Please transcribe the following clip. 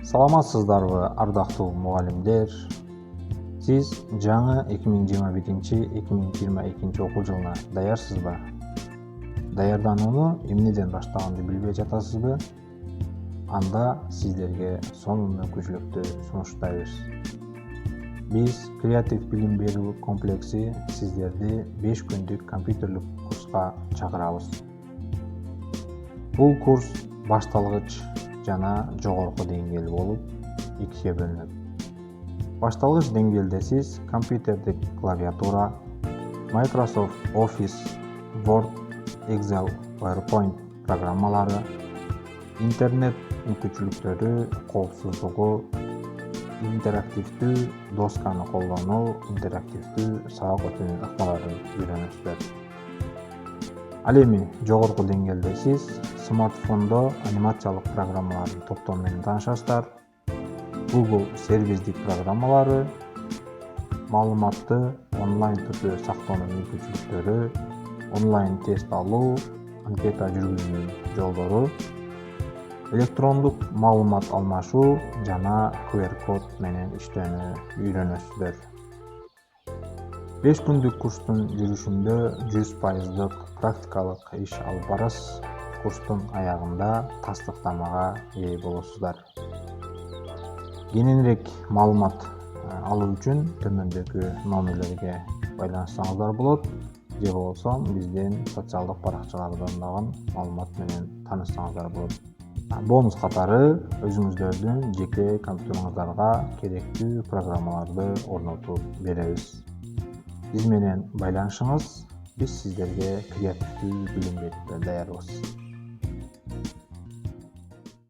Саламатсыздарбы, ардактуу мугалимдер? Сиз жаңы 2021-2022 окуу жылына даярсызбы? Даярданууну эмнеден баштаганды билбей жатасызбы? Анда сиздерге сонун мүмкүнчүлүктү сунуштайбыз. Биз Креатив билим берүү комплекси сиздерди 5 күндүк компьютерлик курска чакырабыз. Бул курс башталгыч жана жогорку деңгээл болуп экиге бөлүнөт. Башталгыч деңгээлде сиз компьютердик клавиатура, Microsoft Office, Word, Excel, PowerPoint программалары, интернет мүмкүнчүлүктөрү, коопсуздугу, интерактивдүү досканы колдонуу, интерактивдүү сабак өтүүнүн ыкмаларын үйрөнөсүздөр. Ал эми жогорку деңгээлде сиз смартфондо анимациялык программалардын топтому менен таанышасыздар. Google сервисдик программалары, маалыматты онлайн түрдө сактоонун мүмкүнчүлүктөрү, онлайн тест алуу, анкета жүргүзүүнүн жолдору, электрондук маалымат алмашуу жана QR код менен иштөөнү үйрөнөсүздөр. 5 күндүк курстун жүрүшүндө 100% практикалык иш алып барасыз. Курстун аягында тастыктамага ээ болосуздар. Кененирээк маалымат алуу үчүн төмөндөгү номерлерге байланышсаңыздар болот, же болбосо биздин социалдык баракчалардан дагы маалымат менен таанышсаңыздар болот. Бонус катары өзүңүздөрдүн жеке компьютериңиздарга керектүү программаларды орнотуп беребиз. Биз менен байланышыңыз, биз сиздерге креативдүү билим берүүгө даярбыз.